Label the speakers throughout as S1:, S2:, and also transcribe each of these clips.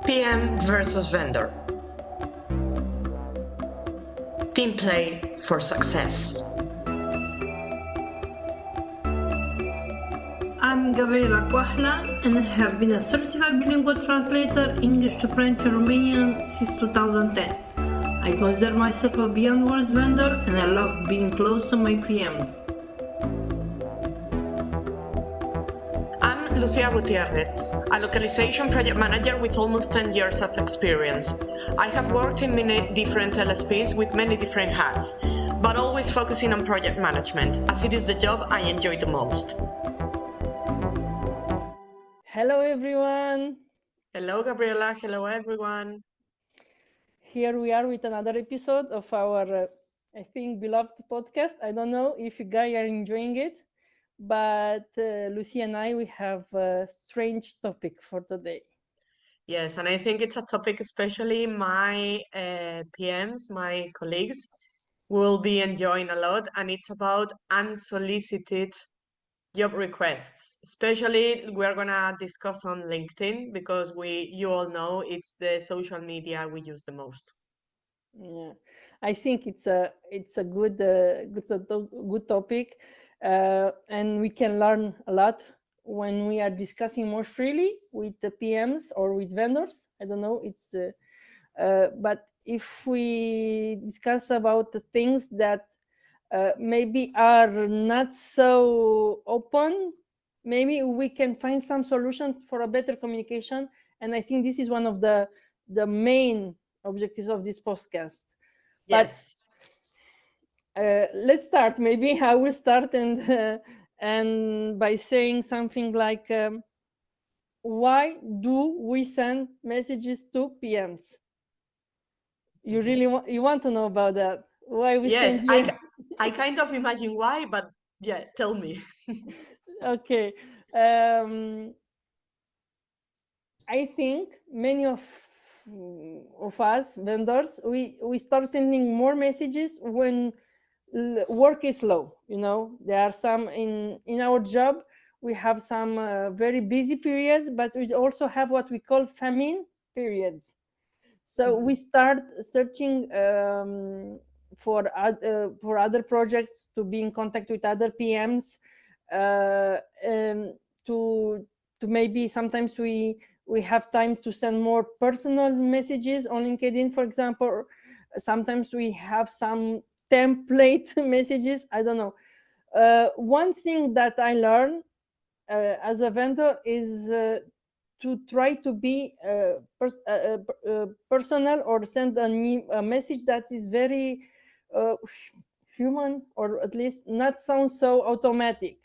S1: PM versus vendor. Team play for success.
S2: I'm Gabriela and I have been a certified bilingual translator English to French and Romanian since 2010. I consider myself a beyond words vendor and I love being close to my PMs.
S1: I'm Lucía Gutiérrez, a localization project manager with almost 10 years of experience. I have worked in many different LSPs with many different hats, but always focusing on project management, as it is the job I enjoy the most.
S3: Hello, everyone.
S1: Hello, Gabriela. Hello, everyone.
S3: Here we are with another episode of our, I think, beloved podcast. I don't know if you guys are enjoying it, but Lucy and I, we have a strange topic for today.
S1: Yes, and I think it's a topic especially my PMs, my colleagues, will be enjoying a lot, and it's about unsolicited job requests. Especially we're gonna discuss on LinkedIn because you all know it's the social media we use the most.
S3: Yeah, I think it's a good topic, and we can learn a lot when we are discussing more freely with the PMs or with vendors. I don't know. But if we discuss about the things that maybe are not so open, maybe we can find some solution for a better communication. And I think this is one of the main objectives of this podcast.
S1: Yes.
S3: But let's start. Maybe I will start and by saying something like, why do we send messages to PMs? You really want to know about that? Why we
S1: Yes,
S3: send you?
S1: I kind of imagine why, but yeah, tell me.
S3: Okay. I think many of us vendors, we start sending more messages when work is low. You know, there are some in our job, we have some very busy periods, but we also have what we call famine periods. So we start searching for other projects, to be in contact with other PMs, to maybe sometimes we have time to send more personal messages on LinkedIn, for example. Sometimes we have some template messages. I don't know. One thing that I learned as a vendor is to try to be personal, or send a message that is very human, or at least not sound so automatic.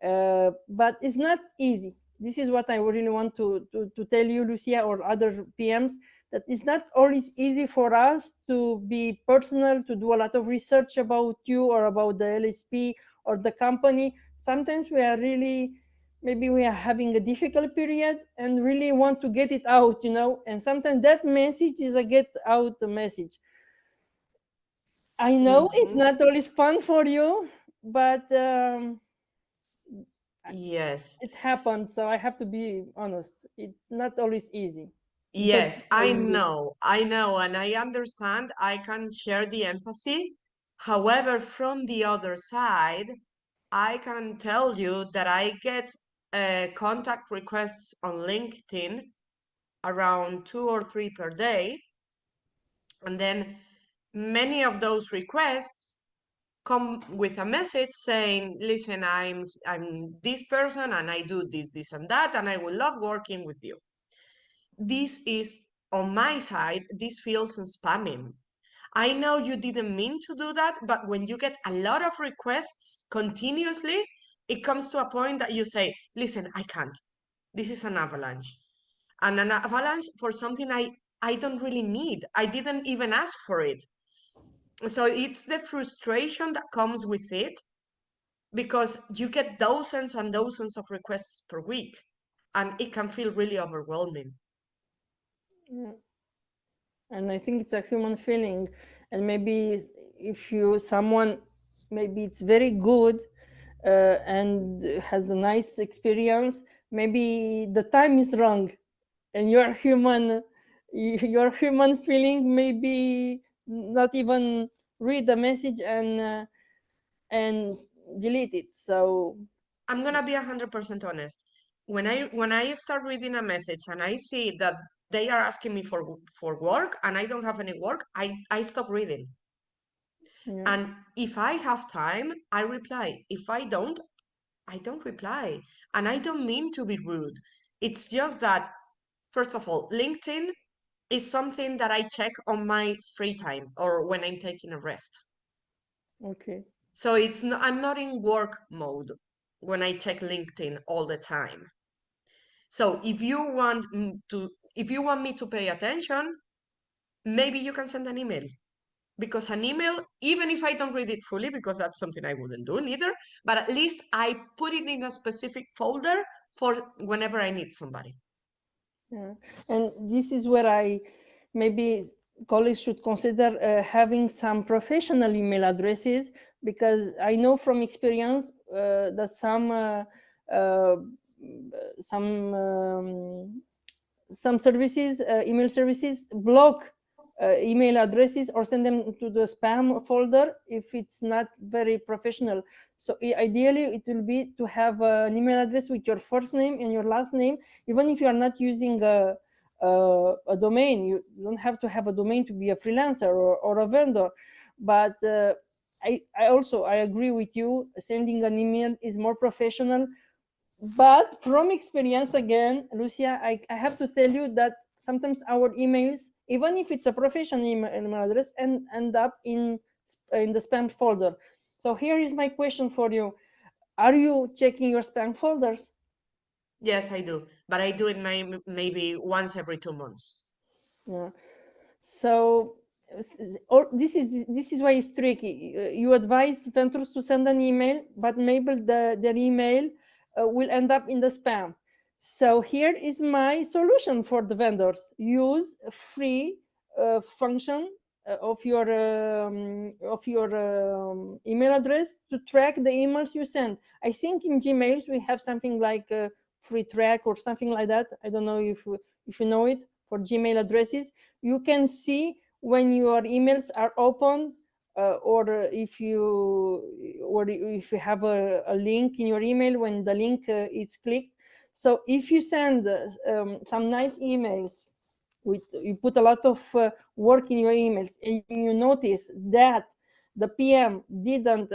S3: But it's not easy. This is what I really want to tell you, Lucia, or other PMs, that it's not always easy for us to be personal, to do a lot of research about you or about the LSP or the company. Sometimes maybe we are having a difficult period and really want to get it out, and sometimes that message is a get out message. I know it's not always fun for you, but
S1: yes,
S3: it happens, so I have to be honest. It's not always easy.
S1: Yes, I know, and I understand. I can share the empathy. However, from the other side, I can tell you that I get contact requests on LinkedIn around 2 or 3 per day. And then many of those requests come with a message saying, listen, I'm this person and I do this and that, and I will love working with you. This is, on my side, this feels spamming. I know you didn't mean to do that, but when you get a lot of requests continuously, it comes to a point that you say, listen, I can't. This is an avalanche. And an avalanche for something I don't really need. I didn't even ask for it. So it's the frustration that comes with it, because you get dozens and dozens of requests per week, and it can feel really overwhelming.
S3: Yeah. And I think it's a human feeling. And maybe if someone, maybe it's very good and has a nice experience, maybe the time is wrong. and your human feeling maybe not even read the message and delete it. So
S1: I'm gonna be 100% honest. When I start reading a message and I see that they are asking me for work and I don't have any work, I stop reading.
S3: yeah,
S1: And if I have time, I reply. If I don't reply. And I don't mean to be rude. It's just that, first of all, LinkedIn is something that I check on my free time or when I'm taking a rest.
S3: okay,
S1: So I'm not in work mode when I check LinkedIn all the time. So if you want me to pay attention, maybe you can send an email. Because an email, even if I don't read it fully, because that's something I wouldn't do neither, but at least I put it in a specific folder for whenever I need somebody.
S3: yeah. And this is where I maybe colleagues should consider having some professional email addresses, because I know from experience that uh, some some services, email services, block email addresses or send them to the spam folder if it's not very professional. So ideally, it will be to have an email address with your first name and your last name, even if you are not using a domain. You don't have to have a domain to be a freelancer or a vendor. But I agree with you. Sending an email is more professional, but from experience, again, Lucia, I have to tell you that sometimes our emails, even if it's a professional email address, end up in the spam folder. So here is my question for you: are you checking your spam folders?
S1: Yes, I do, but I do it maybe once every 2 months.
S3: Yeah. So this is why it's tricky. You advise vendors to send an email, but maybe their email will end up in the spam. So here is my solution for the vendors: use a free function of your email address to track the emails you send. I think in Gmails we have something like free track or something like that. I don't know if you know it. For Gmail addresses, you can see when your emails are open, or if you have a link in your email when the link is clicked. So if you send some nice emails with, you put a lot of work in your emails, and you notice that the PM didn't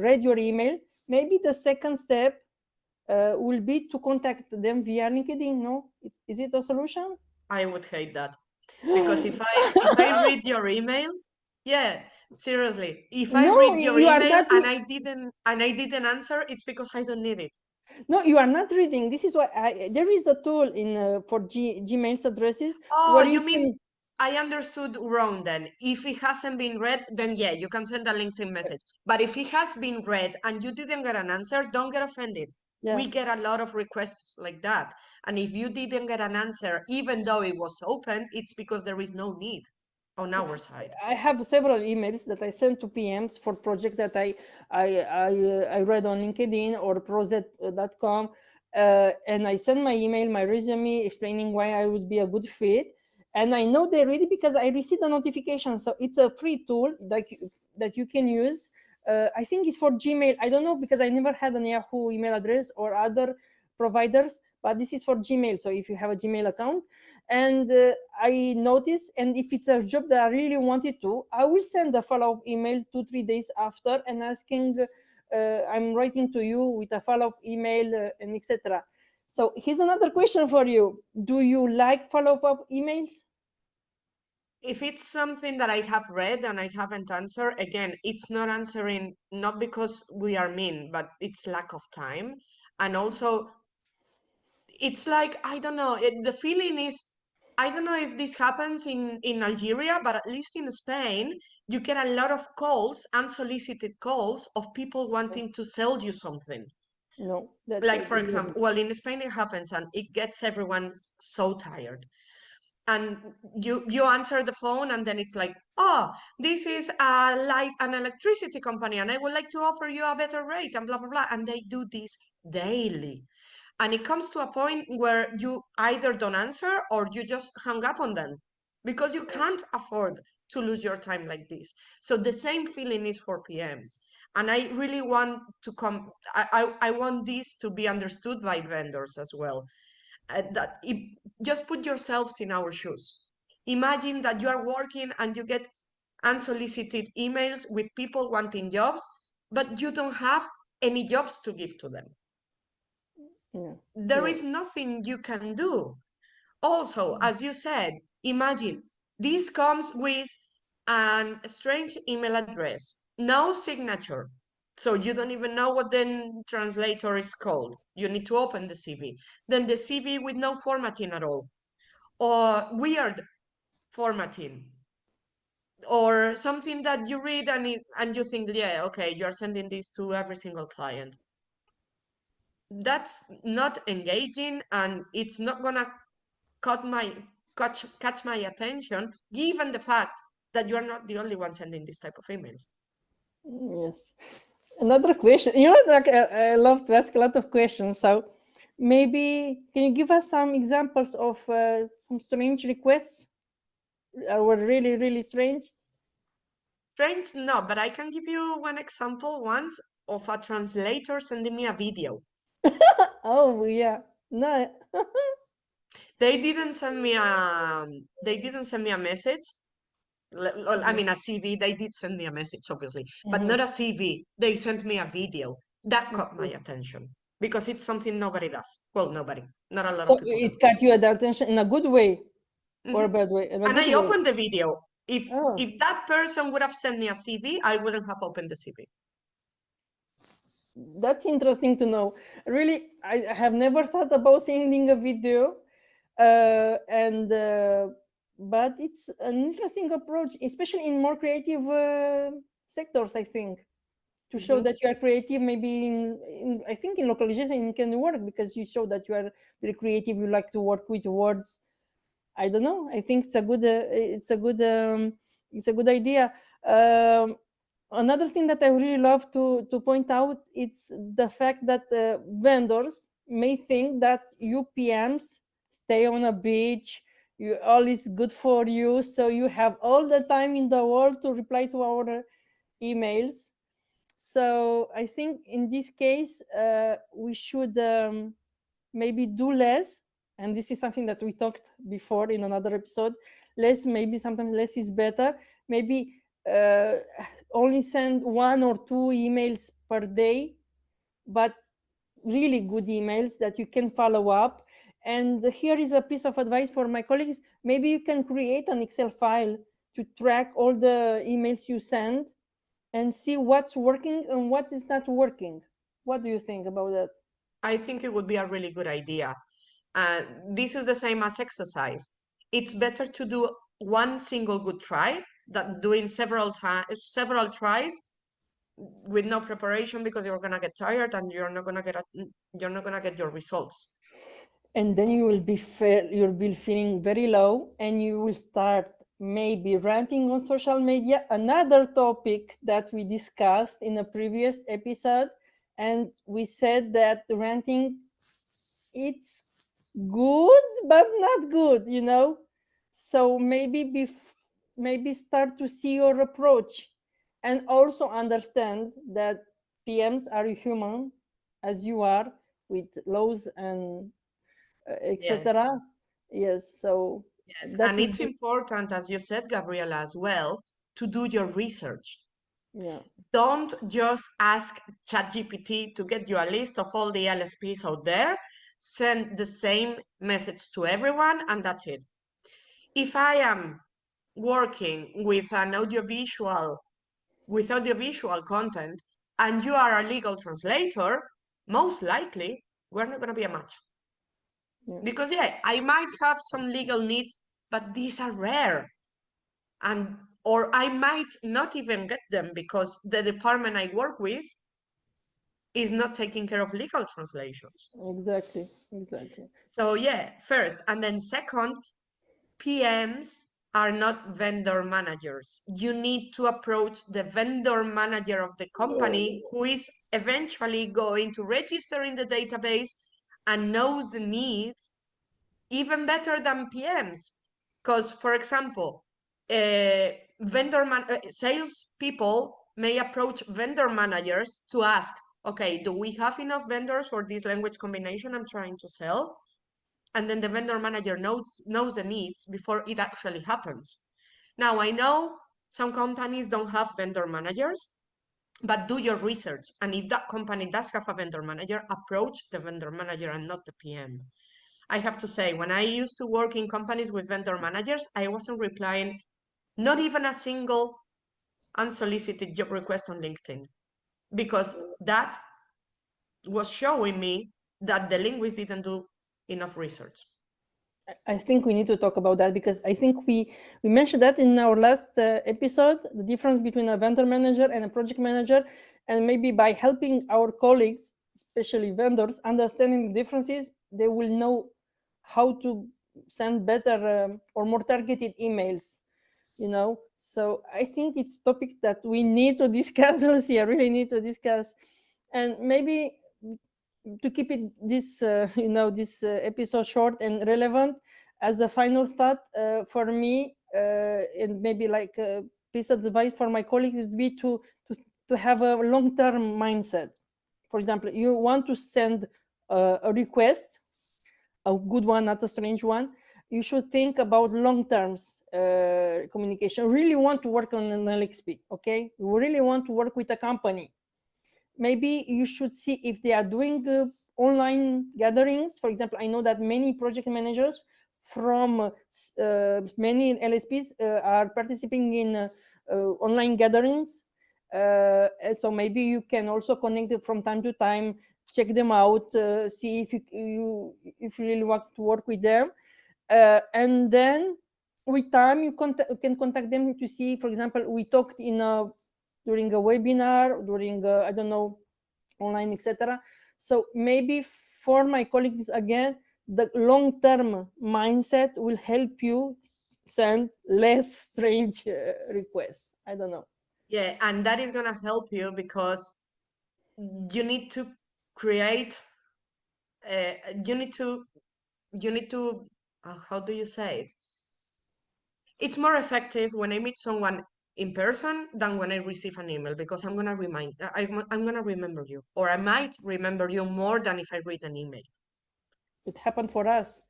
S3: read your email, maybe the second step will be to contact them via LinkedIn. No, is it a solution?
S1: I would hate that because if I read your email, yeah, seriously, if I
S3: No,
S1: read your
S3: you are
S1: email
S3: not.
S1: and I didn't answer, it's because I don't need it.
S3: No, you are not reading. This is why there is a tool in for Gmail's addresses
S1: Oh,
S3: where
S1: you
S3: you
S1: mean
S3: can.
S1: I understood wrong then. If it hasn't been read, then yeah, you can send a LinkedIn message. But if it has been read and you didn't get an answer, don't get offended.
S3: Yeah,
S1: We get a lot of requests like that. And if you didn't get an answer, even though it was open, it's because there is no need on our side.
S3: I have several emails that I send to PMs for projects that I read on LinkedIn or pros.com, and I send my email, my resume, explaining why I would be a good fit, and I know they read it because I received a notification. So it's a free tool that you can use. I think it's for Gmail. I don't know because I never had an Yahoo email address or other providers, but this is for Gmail. So if you have a Gmail account, and I notice, and if it's a job that I really wanted to, I will send a follow-up email 2-3 days after and asking, I'm writing to you with a follow-up email, and etc. So here's another question for you: do you like follow-up emails?
S1: If it's something that I have read and I haven't answered, again, it's not answering, not because we are mean, but it's lack of time. And also, it's like, I don't know, the feeling is, I don't know if this happens in Algeria, but at least in Spain, you get a lot of calls, unsolicited calls of people wanting to sell you something.
S3: No, that
S1: Like, for example, well, in Spain it happens and it gets everyone so tired. And you answer the phone and then it's like, oh, this is an electricity company and I would like to offer you a better rate and blah blah blah. And they do this daily. And it comes to a point where you either don't answer or you just hang up on them because you can't afford to lose your time like this. So the same feeling is for PMs. And I really want to I want this to be understood by vendors as well. That if, just put yourselves in our shoes. Imagine that you are working and you get unsolicited emails with people wanting jobs, but you don't have any jobs to give to them.
S3: Yeah.
S1: There
S3: Yeah.
S1: is nothing you can do. Also, as you said, imagine this comes with a strange email address, no signature. So you don't even know what the translator is called. You need to open the CV. Then the CV with no formatting at all, or weird formatting, or something that you read and you think, yeah, okay, you are sending this to every single client. That's not engaging, and it's not gonna catch my attention, given the fact that you are not the only one sending this type of emails.
S3: Yes. Another question. You know, like I love to ask a lot of questions. So maybe can you give us some examples of some strange requests that were really, really strange?
S1: Strange, no, but I can give you one example once of a translator sending me a video.
S3: Oh yeah. No.
S1: They didn't send me a message. I mean, a CV. They did send me a message, obviously, but
S3: Mhm.
S1: not a CV. They sent me a video. That caught my
S3: Okay.
S1: attention because it's something nobody does. Well, nobody, not a lot of
S3: So
S1: people do.
S3: it caught your attention in a good way or a
S1: Hmm.
S3: bad way? In a
S1: And
S3: good
S1: I
S3: way.
S1: opened the video.
S3: Oh,
S1: If that person would have sent me a CV, I wouldn't have opened the CV.
S3: that's interesting to know. Really, I have never thought about sending a video, and but it's an interesting approach, especially in more creative sectors. I think to show
S1: Hmm.
S3: that you are creative, maybe in I think in localization it can work because you show that you are very creative. You like to work with words. I don't know. I think it's a good idea. Um, Another thing that I really love to point out it's the fact that vendors may think that you PMs stay on a beach. You all is good for you, so you have all the time in the world to reply to our emails. So I think in this case we should maybe do less, and this is something that we talked before in another episode. Less, maybe sometimes less is better. Maybe only send 1 or 2 emails per day, but really good emails that you can follow up. And here is a piece of advice for my colleagues. Maybe you can create an Excel file to track all the emails you send and see what's working and what is not working. What do you think about that?
S1: I think it would be a really good idea. This is the same as exercise. It's better to do one single good try than doing several tries with no preparation because you're gonna get tired and you're not gonna get your results.
S3: And then you'll be feeling very low, and you will start maybe ranting on social media, another topic that we discussed in a previous episode. And we said that ranting, it's good but not good, so maybe start to see your approach, and also understand that PMs are human as you are, with lows and
S1: Yes.
S3: etc. Yes, so
S1: Yes,
S3: that
S1: and
S3: would
S1: it's
S3: be,
S1: important, as you said, Gabriela, as well, to do your research.
S3: yeah.
S1: Don't just ask ChatGPT to get you a list of all the LSPs out there, send the same message to everyone, and that's it. If I am working with audiovisual content, and you are a legal translator, most likely we're not going to be a match.
S3: Yeah,
S1: Because yeah, I might have some legal needs, but these are rare. And or I might not even get them because the department I work with is not taking care of legal translations.
S3: exactly, exactly.
S1: So yeah, first, and then second, PMs are not vendor managers. You need to approach the vendor manager of the company who is eventually going to register in the database and knows the needs even better than PMs. Because, for example, sales people may approach vendor managers to ask, okay, do we have enough vendors for this language combination I'm trying to sell? And then the vendor manager knows the needs before it actually happens. Now, I know some companies don't have vendor managers, but do your research. And if that company does have a vendor manager, approach the vendor manager and not the PM. I have to say, when I used to work in companies with vendor managers, I wasn't replying not even a single unsolicited job request on LinkedIn, because that was showing me that the linguist didn't do enough research.
S3: I think we need to talk about that, because I think we mentioned that in our last episode, the difference between a vendor manager and a project manager, and maybe by helping our colleagues, especially vendors, understanding the differences, they will know how to send better or more targeted emails, So I think it's a topic that we need to discuss, Lucia, really need to discuss. And maybe to keep it this episode short and relevant, as a final thought for me, and maybe like a piece of advice for my colleagues, would be to have a long-term mindset. For example, you want to send a request, a good one, not a strange one. You should think about long-term communication. Really want to work on an LXP, okay? You really want to work with a company. Maybe you should see if they are doing online gatherings. For example, I know that many project managers from many LSPs are participating in online gatherings. So maybe you can also connect it from time to time, check them out, see if you really want to work with them. And then with time, you can contact them to see, for example, we talked during a webinar, during I don't know, online, etc. So maybe for my colleagues, again, the long-term mindset will help you send less strange requests. I don't know.
S1: Yeah, and that is gonna help you because you need to create. You need to. How do you say it? It's more effective when I meet someone in person than when I receive an email, because I'm gonna remember you, or I might remember you more than if I read an email.
S3: It happened for us.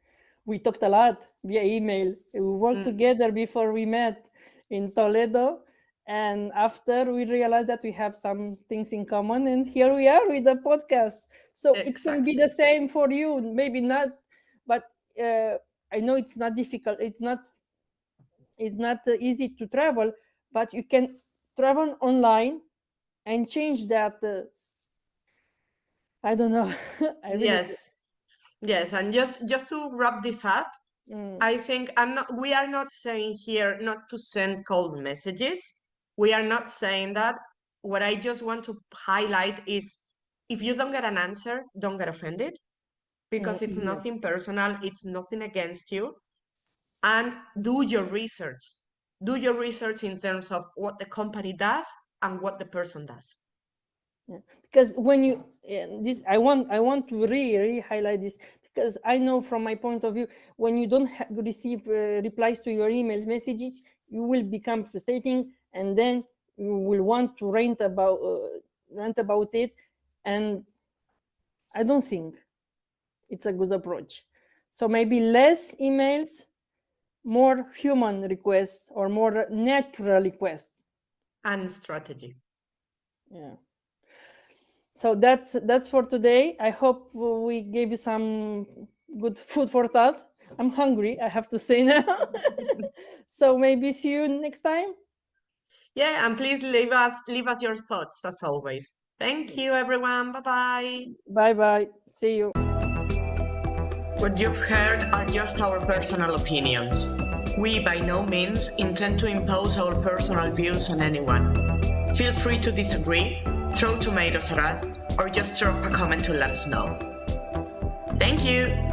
S3: We talked a lot via email. We worked together before we met in Toledo, and after we realized that we have some things in common, and here we are with the podcast. So it can be the same for you, maybe not, but I know it's not difficult. It's not easy to travel, but you can travel online and change that. I don't know.
S1: Yes, and just to wrap this up, I think we are not saying here not to send cold messages. We are not saying that. What I just want to highlight is, if you don't get an answer, don't get offended, because it's nothing personal, it's nothing against you. And do your research. Do your research in terms of what the company does and what the person does.
S3: Yeah. Because when you I want to really highlight this, because I know from my point of view, when you don't receive replies to your email messages, you will become frustrating, and then you will want to rant about it, and I don't think it's a good approach. So maybe less emails, more human requests, or more natural requests,
S1: and strategy.
S3: Yeah. So that's for today. I hope we gave you some good food for thought. I'm hungry, I have to say now. So maybe see you next time.
S1: Yeah, and please leave us your thoughts as always. Thank you, everyone. Bye-bye.
S3: Bye-bye. See you.
S1: What you've heard are just our personal opinions. We by no means intend to impose our personal views on anyone. Feel free to disagree, throw tomatoes at us, or just drop a comment to let us know. Thank you!